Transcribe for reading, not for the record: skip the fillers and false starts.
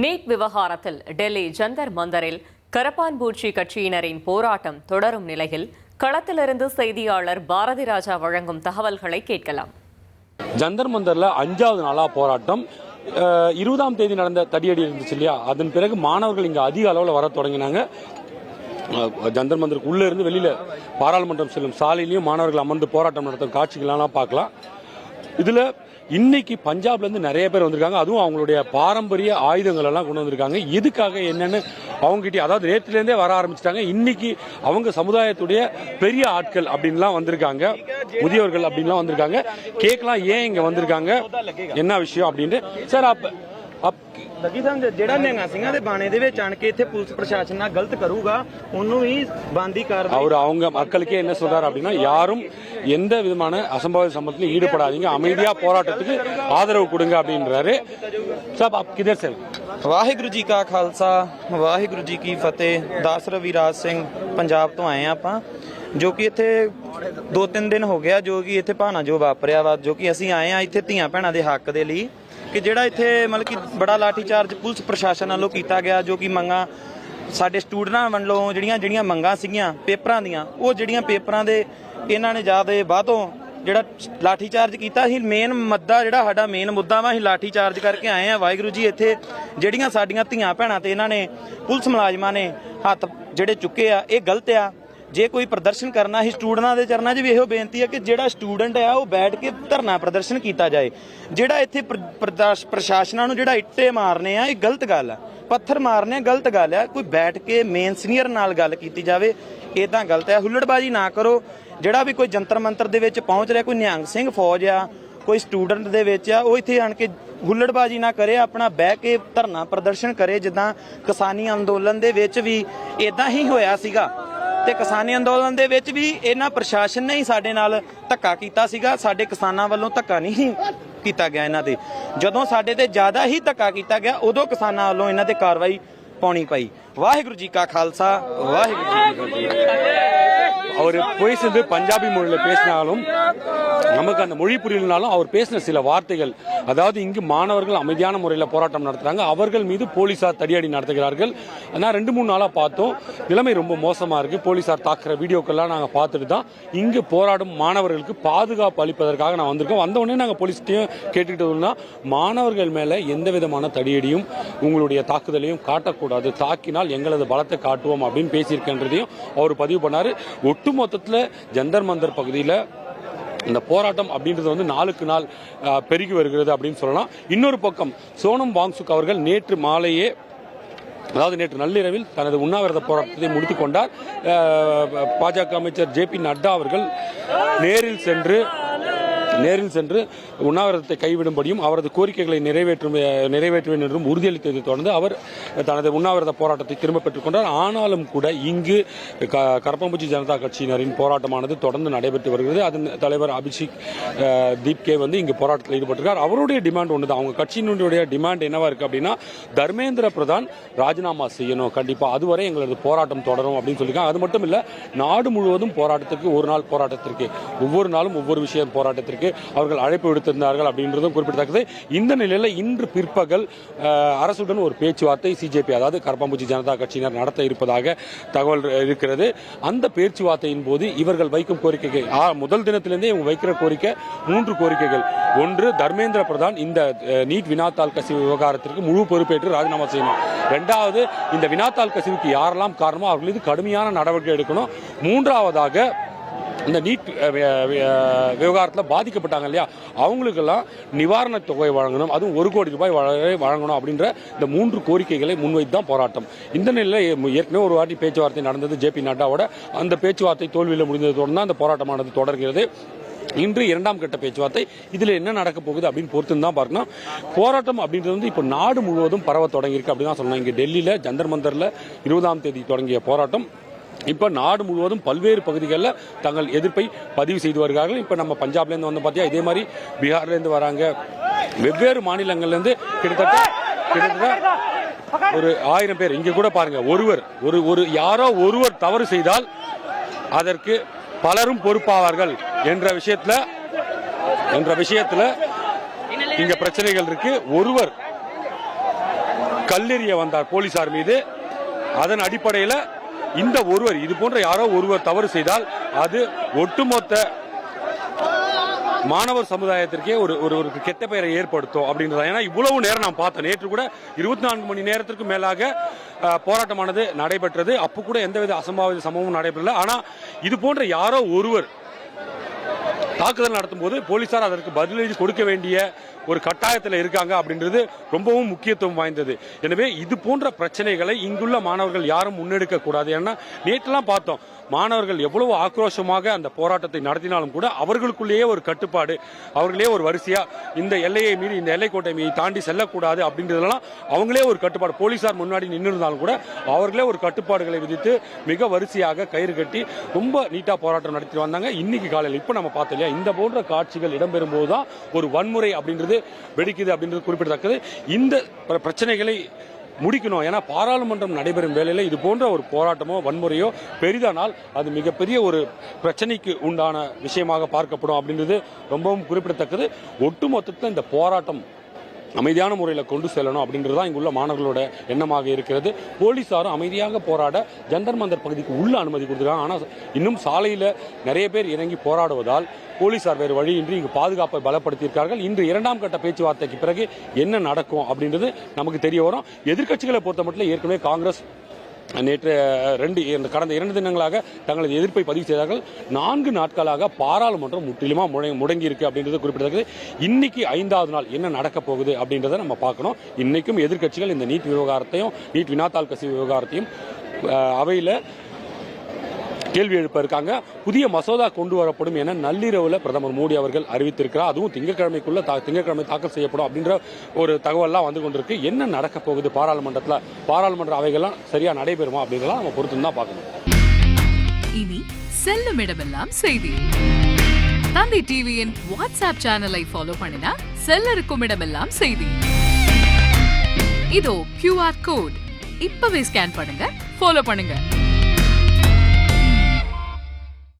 NEET விவகாரத்தில் டெல்லி ஜந்தர் மந்தரில் கரப்பான்பூச்சி கட்சியினரின் போராட்டம் தொடரும் நிலையில் களத்திலிருந்து செய்தியாளர் பாரதி ராஜா வழங்கும் தகவல்களை கேட்கலாம். ஜந்தர் மந்தர்ல 5வது நாளா போராட்டம் 20ஆம் தேதி நடந்த தடியடி இருந்துச்சு இல்லையா, அதன் பிறகு மாணவர்கள் இங்க அதிக அளவில் வர தொடங்கினாங்க. ஜந்தர் மந்தருக்கு உள்ள இருந்து வெளியில பாராளுமன்றம் செல்லும் சாலையிலையும் மாணவர்கள் அமர்ந்து போராட்டம் நடத்தும் காட்சிகள்லாம் பார்க்கலாம். இதுல இன்னைக்கு பஞ்சாப்ல இருந்து நிறைய பேர் வந்திருக்காங்க. அதுவும் அவங்களுடைய பாரம்பரிய ஆயுதங்கள் எல்லாம் கொண்டு வந்திருக்காங்க. எதுக்காக என்னன்னு அவங்ககிட்ட, அதாவது நேற்றுல இருந்தே வர ஆரம்பிச்சிட்டாங்க. இன்னைக்கு அவங்க சமுதாயத்துடைய பெரிய ஆட்கள் அப்படின்லாம் வந்திருக்காங்க, முதியவர்கள் அப்படின்லாம் வந்திருக்காங்க. கேட்கலாம் ஏன் இங்க வந்திருக்காங்க, என்ன விஷயம் அப்படின்ட்டு. சார் ਜਿਹੜਾ ਨਿਹੰਗਾ ਸਿੰਘਾਂ ਦੇ ਬਾਣੇ ਦੇ ਵਿੱਚ ਆਣ ਕੇ ਇੱਥੇ ਪੁਲਿਸ ਪ੍ਰਸ਼ਾਸਨ ਨਾਲ ਗਲਤ ਕਰੂਗਾ ਉਹਨੂੰ ਵੀ ਬੰਦੀ ਕਾਰਵਾਈ. அவர் அவங்க மக்களுக்கே என்ன சொல்றாரு அப்படின்னா, யாரும் எந்த விதமான அசம்பாவித சம்பவத்திலும் ஈடுபடாதீங்க, அமைதியா போராட்டத்துக்கு ஆதரவு கொடுங்க அப்படின்றாரு. சார் आप किधर से? ਵਾਹਿਗੁਰੂ ਜੀ ਕਾ ਖਾਲਸਾ ਵਾਹਿਗੁਰੂ ਜੀ ਕੀ ਫਤਿਹ। ਦਾਸ ਰਵਿਰਾਜ ਸਿੰਘ ਪੰਜਾਬ ਤੋਂ ਆਏ ਆਪਾਂ, ਜੋ ਕਿ ਇੱਥੇ 2-3 ਦਿਨ ਹੋ ਗਿਆ ਜੋ ਕਿ ਇੱਥੇ ਭਾਣਾ ਜੋ ਵਾਪਰਿਆ ਵਾ, ਜੋ ਕਿ ਅਸੀਂ ਆਏ ਆ ਇੱਥੇ ਧੀਆਂ ਭੈਣਾਂ ਦੇ ਹੱਕ ਦੇ ਲਈ ਕਿ ਜਿਹੜਾ ਇੱਥੇ ਮਤਲਬ ਕਿ ਬੜਾ ਲਾਠੀ ਚਾਰਜ ਪੁਲਿਸ ਪ੍ਰਸ਼ਾਸਨ ਵੱਲੋਂ ਕੀਤਾ ਗਿਆ, ਜੋ ਕਿ ਮੰਗਾਂ ਸਾਡੇ ਸਟੂਡੈਂਟਾਂ ਵੱਲੋਂ ਜਿਹੜੀਆਂ ਮੰਗਾਂ ਸੀਗੀਆਂ ਪੇਪਰਾਂ ਦੀਆਂ, ਉਹ ਜਿਹੜੀਆਂ ਪੇਪਰਾਂ ਦੇ ਇਹਨਾਂ ਨੇ ਜ਼ਿਆਦਾ ਬਾਅਦੋਂ ਜਿਹੜਾ ਲਾਠੀ ਚਾਰਜ ਕੀਤਾ ਸੀ। ਮੇਨ ਮੁੱਦਾ ਜਿਹੜਾ ਸਾਡਾ ਮੇਨ ਮੁੱਦਾ ਵਾ, ਅਸੀਂ ਲਾਠੀ ਚਾਰਜ ਕਰਕੇ ਆਏ ਆ। ਵਾਹਿਗੁਰੂ ਜੀ ਇੱਥੇ ਜਿਹੜੀਆਂ ਸਾਡੀਆਂ ਧੀਆਂ ਭੈਣਾਂ ਤੇ ਇਹਨਾਂ ਨੇ ਪੁਲਿਸ ਮੁਲਾਜ਼ਮਾਂ ਨੇ ਹੱਥ ਜਿਹੜੇ ਚੁੱਕੇ ਆ, ਇਹ ਗਲਤ ਆ। ਜੇ ਕੋਈ ਪ੍ਰਦਰਸ਼ਨ ਕਰਨਾ ਹੀ ਸਟੂਡੈਂਟਾਂ ਦੇ ਚਰਨਾਂ 'ਚ ਵੀ ਇਹੋ ਬੇਨਤੀ ਹੈ ਕਿ ਜਿਹੜਾ ਸਟੂਡੈਂਟ ਆ ਉਹ ਬੈਠ ਕੇ ਧਰਨਾ ਪ੍ਰਦਰਸ਼ਨ ਕੀਤਾ ਜਾਏ। ਜਿਹੜਾ ਇੱਥੇ ਪ੍ਰਸ਼ਾਸਨਾਂ ਨੂੰ ਜਿਹੜਾ ਇੱਟੇ ਮਾਰਨੇ ਆ, ਇਹ ਗਲਤ ਗੱਲ ਆ। ਪੱਥਰ ਮਾਰਨੇ ਗਲਤ ਗੱਲ ਆ। ਕੋਈ ਬੈਠ ਕੇ ਮੇਨ ਸੀਨੀਅਰ ਨਾਲ ਗੱਲ ਕੀਤੀ ਜਾਵੇ, ਇਦਾਂ ਗਲਤ ਆ। ਹੁੱਲੜਬਾਜੀ ਨਾ ਕਰੋ। ਜਿਹੜਾ ਵੀ ਕੋਈ ਜੰਤਰ ਮੰਤਰ ਦੇ ਵਿੱਚ ਪਹੁੰਚ ਰਿਹਾ, ਕੋਈ ਨਿਹੰਗ ਸਿੰਘ ਫੌਜ ਆ, ਕੋਈ ਸਟੂਡੈਂਟ ਦੇ ਵਿੱਚ ਆ, ਉਹ ਇੱਥੇ ਆਣ ਕੇ ਹੁੱਲੜਬਾਜੀ ਨਾ ਕਰੇ, ਆਪਣਾ ਬਹਿ ਕੇ ਧਰਨਾ ਪ੍ਰਦਰਸ਼ਨ ਕਰੇ। ਜਿੱਦਾਂ ਕਿਸਾਨੀ ਅੰਦੋਲਨ ਦੇ ਵਿੱਚ ਵੀ ਇਦਾਂ ਹੀ ਹੋਇਆ ਸੀਗਾ, ਤੇ ਕਿਸਾਨੀ ਅੰਦੋਲਨ ਦੇ ਵਿੱਚ ਵੀ ਇਹਨਾਂ ਪ੍ਰਸ਼ਾਸਨ ਨੇ ਹੀ ਸਾਡੇ ਨਾਲ ਧੱਕਾ ਕੀਤਾ ਸੀਗਾ। ਸਾਡੇ ਕਿਸਾਨਾਂ ਵੱਲੋਂ ਧੱਕਾ ਨਹੀਂ ਕੀਤਾ ਗਿਆ ਇਹਨਾਂ ਤੇ। ਜਦੋਂ ਸਾਡੇ ਤੇ ਜ਼ਿਆਦਾ ਹੀ ਧੱਕਾ ਕੀਤਾ ਗਿਆ, ਉਦੋਂ ਕਿਸਾਨਾਂ ਵੱਲੋਂ ਇਹਨਾਂ ਤੇ ਕਾਰਵਾਈ ਪਾਉਣੀ ਪਈ। வாஹிகுரு ஜி கா खालसा வாஹிகுரு ஜி கி ஃபதேஹ். அவர் பேசுறது பஞ்சாபி மொழியில பேசினாலும் நமக்கு அந்த மொழி புரியலனாலும் அவர் பேசின சில வார்த்தைகள், அதாவது இங்கு மாணவர்கள் அமைதியான முறையில் போராட்டம் நடத்துறாங்க, அவர்கள் மீது போலீசார் தடியடி நடத்துகிறார்கள். ஆனால் 2-3 நாளா பார்த்தோம், நிலைமை ரொம்ப மோசமா இருக்கு. போலீசார் தாக்குற வீடியோக்கெல்லாம் நாங்கள் பார்த்துட்டு தான் இங்கு போராடும் மாணவர்களுக்கு பாதுகாப்பு அளிப்பதற்காக நான் வந்திருக்கோம். வந்த உடனே நாங்கள் போலீஸ்கிட்டையும் கேட்டுக்கிட்டோம்னா, மாணவர்கள் மேல எந்த விதமான தடியடியும் உங்களுடைய தாக்குதலையும் காட்டக்கூடாது, தாக்கினால் எங்களது பலத்தை காட்டுவோம் அப்படின்னு பேசியிருக்கின்றதையும் அவர் பதிவு பண்ணாரு. ஒட்டுமொத்தத்தில் ஜந்தர் மந்தர் பகுதியில் இந்த போராட்டம் அப்படின்றது வந்து நாளுக்கு நாள் பெருகி வருகிறது அப்படின்னு சொல்லலாம். இன்னொரு பக்கம் சோனம் வாங்சுக் அவர்கள் நேற்று மாலையே, அதாவது நேற்று நள்ளிரவில் தனது உண்ணாவிரத போராட்டத்தை முடித்துக் கொண்டார். பாஜக அமைச்சர் JP நட்டா அவர்கள் நேரில் சென்று உண்ணாவிரதத்தை கைவிடும்படியும் அவரது கோரிக்கைகளை நிறைவேற்றுவேன் என்றும் உறுதியளித்ததை தொடர்ந்து அவர் தனது உண்ணாவிரத போராட்டத்தை திரும்ப பெற்றுக் கொண்டார். ஆனாலும் கூட இங்கு கரப்பான்பூச்சி ஜனதா கட்சியினரின் போராட்டமானது தொடர்ந்து நடைபெற்று வருகிறது. அதன் தலைவர் அபிஷேக் தீப்கே வந்து இங்கு போராட்டத்தில் ஈடுபட்டிருக்கார். அவருடைய டிமாண்ட் ஒன்று தான். அவங்க கட்சியினுடைய டிமாண்ட் என்னவா இருக்கு அப்படின்னா, தர்மேந்திர பிரதான் ராஜினாமா செய்யணும், கண்டிப்பா அதுவரை எங்களது போராட்டம் தொடரும் அப்படின்னு சொல்லியிருக்காங்க. அது மட்டும் இல்ல, நாடு முழுவதும் போராட்டத்திற்கு, ஒரு நாள் போராட்டத்திற்கு, ஒவ்வொரு நாளும் ஒவ்வொரு விஷயம் போராட்டத்திற்கு அவர்கள் அழைப்பு விடுத்திருந்தார்கள் அப்படின்றதும் குறிப்பிடத்தக்கது. இந்த நிலையில இன்று பிற்பகல் அரசுடன் ஒரு பேச்சுவார்த்தை சிஜேபி, அதாவது கரப்பான்பூச்சி ஜனதா கட்சியினர் நடத்த இருப்பதாக தகவல் இருக்கிறது. அந்த பேச்சுவார்த்தையின் போது இவர்கள் வைக்கும் கோரிக்கைகள், முதல் தினத்திலிருந்தே இவங்க வைக்கிற கோரிக்கை 3 கோரிக்கைகள். ஒன்று, தர்மேந்திர பிரதான் இந்த நீட் வினாத்தாள் கசிவு விவகாரத்திற்கு முழு பொறுப்பேற்று ராஜினாமா செய்யணும். 2வது, இந்த வினாத்தாள் கசிவுக்கு யாரெல்லாம் காரணமோ அவர்கள் மீது கடுமையான நடவடிக்கை எடுக்கணும். 3வதாக, இந்த நீட் விவகாரத்தில் பாதிக்கப்பட்டாங்க இல்லையா, அவங்களுக்கெல்லாம் நிவாரண தொகை வழங்கணும், அதுவும் 1 கோடி ரூபாய் வழங்கணும் அப்படின்ற இந்த 3 கோரிக்கைகளை முன்வைத்து தான் போராட்டம். இந்த நிலையில் ஏற்கனவே ஒரு வாட்டி பேச்சுவார்த்தை நடந்தது JP நட்டாவோட. அந்த பேச்சுவார்த்தை தோல்வியில் முடிந்தது தொடர்ந்து தான் அந்த போராட்டமானது தொடர்கிறது. இன்று 2ஆம் கட்ட பேச்சுவார்த்தை. இதுல என்ன நடக்க போகுது அப்படின்னு பொறுத்து தான் பார்க்கணும். போராட்டம் அப்படின்றது வந்து இப்போ நாடு முழுவதும் பரவ தொடங்கியிருக்கு அப்படின்னு தான் சொல்லணும். இங்க டெல்லியில ஜந்தர் மந்தர்ல 20ஆம் தேதி தொடங்கிய போராட்டம் இப்ப நாடு முழுவதும் பல்வேறு பகுதிகளில் தங்கள் எதிர்ப்பை பதிவு செய்து வருகிறார்கள். இப்ப நம்ம பஞ்சாப்ல இருந்து வந்து பாத்தியா, இதே மாதிரி பீகார்ல இருந்து வராங்க, வெவ்வேறு மாநிலங்கள்ல இருந்து கிட்டத்தட்ட ஒரு 1000 பேர். இங்க கூட பாருங்க, யாரோ ஒருவர் தவறு செய்தால் அதற்கு பலரும் பொறுப்பாவார்கள் என்ற விஷயத்துல இங்க பிரச்சனைகள் இருக்கு. ஒருவர் கல்லெறிய வந்தார் போலீசார் மீது. அதன் அடிப்படையில் இந்த ஒருவர் இது போன்ற யாரோ ஒருவர் தவறு செய்தால் அது ஒட்டுமொத்த மாணவர் சமுதாயத்திற்கே ஒரு கெட்ட பெயரை ஏற்படுத்தும் அப்படின்றத. ஏன்னா இவ்வளவு நேரம் நான் பார்த்தேன், நேற்று கூட 24 மணி நேரத்திற்கு மேலாக போராட்டமானது நடைபெற்றது. அப்போ கூட எந்தவித அசம்பாவித சம்பவமும் நடைபெறல. ஆனா இது போன்ற யாரோ ஒருவர் தாக்குதல் நடத்தும் போது போலீசார் அதற்கு பதிலடி கொடுக்க வேண்டிய ஒரு கட்டாயத்தில் இருக்காங்க அப்படின்றது ரொம்பவும் முக்கியத்துவம் வாய்ந்தது. எனவே இது போன்ற பிரச்சனைகளை இங்குள்ள மாணவர்கள் யாரும் முன்னெடுக்க கூடாது. ஏன்னா நேற்றுலாம் பார்த்தோம், மாணவர்கள் எவ்வளவு ஆக்ரோஷமாக அந்த போராட்டத்தை நடத்தினாலும் கூட அவர்களுக்குள்ளேயே ஒரு கட்டுப்பாடு, அவர்களே ஒரு வரிசையா இந்த எல்லையை மீறி இந்த எல்லைக்கோட்டை மீறி தாண்டி செல்லக்கூடாது அப்படின்றதெல்லாம் அவங்களே ஒரு கட்டுப்பாடு. போலீசார் முன்னாடி நின்று இருந்தாலும் கூட அவர்களே ஒரு கட்டுப்பாடுகளை விதித்து மிக வரிசையாக கயிறு கட்டி ரொம்ப நீட்டா போராட்டம் நடத்தி வந்தாங்க. இன்னைக்கு காலையில் இப்ப நம்ம பார்த்தோம் இல்லையா, இந்த போன்ற காட்சிகள் இடம்பெறும் போதுதான் ஒரு வன்முறை அப்படின்றது வெடிக்குது அப்படின்றது குறிப்பிடத்தக்கது. இந்த பிரச்சனைகளை முடிக்கணும். ஏன்னா பாராளுமன்றம் நடைபெறும் வேளையில் இது போன்ற ஒரு போராட்டமோ வன்முறையோ பெரிதானால் அது மிகப்பெரிய ஒரு பிரச்சனைக்கு உண்டான விஷயமாக பார்க்கப்படும் அப்படின்றது ரொம்பவும் குறிப்பிடத்தக்கது. ஒட்டுமொத்தத்தில் இந்த போராட்டம் அமைதியான முறையில் கொண்டு செல்லணும் அப்படின்றது தான் இங்குள்ள மாணவர்களோட எண்ணமாக இருக்கிறது. போலீசாரும் அமைதியாக போராட ஜந்தர் மந்தர் பகுதிக்கு உள்ள அனுமதி கொடுத்துருக்காங்க. ஆனால் இன்னும் சாலையில் நிறைய பேர் இறங்கி போராடுவதால் போலீசார் வேறு வழியின்றி இங்கு பாதுகாப்பை பலப்படுத்தியிருக்கார்கள். இன்று 2ஆம் கட்ட பேச்சுவார்த்தைக்கு பிறகு என்ன நடக்கும் அப்படின்றது நமக்கு தெரிய வரும். எதிர்க்கட்சிகளை பொறுத்த மட்டும் ஏற்கனவே காங்கிரஸ் நேற்று கடந்த 2 தினங்களாக தங்களது எதிர்ப்பை பதிவு செய்தார்கள். 4 நாட்களாக பாராளுமன்றம் முற்றிலுமா முடங்கி இருக்கு அப்படின்றது குறிப்பிடத்தக்கது. இன்னைக்கு 5வது நாள் என்ன நடக்க போகுது அப்படின்றத நம்ம பார்க்கணும். இன்னைக்கும் எதிர்க்கட்சிகள் இந்த நீட் விவகாரத்தையும் நீட் வினாத்தாள் கசிவு விவகாரத்தையும் அவையில் கேள்வி எழுப்ப இருக்காங்க. புதிய மசோதா கொண்டு வரப்படும் என நள்ளிரவுல பிரதமர் மோடி அவர்கள் அறிவித்திருக்கிறார். அதுவும் திங்கட்கிழமை தாக்கல் செய்யப்படும் அப்படின்ற ஒரு தகவல்லாம் வந்து கொண்டிருக்கு. என்ன நடக்க போகுது பாராளுமன்ற அவைகள்லாம் சரியா நடைபெறுமா அப்படின்றலாம் நம்ம பொறுத்து தான் பார்க்கணும். இனி செல்லும் இடமெல்லாம் செய்தி. தந்தி டிவியின் வாட்ஸ்அப் சேனலை ஃபாலோ பண்ணினா செல்ல இருக்கும் இடமெல்லாம் செய்தி. இதோ QR கோட் இப்பவே ஸ்கேன் பண்ணுங்க, ஃபாலோ பண்ணுங்க.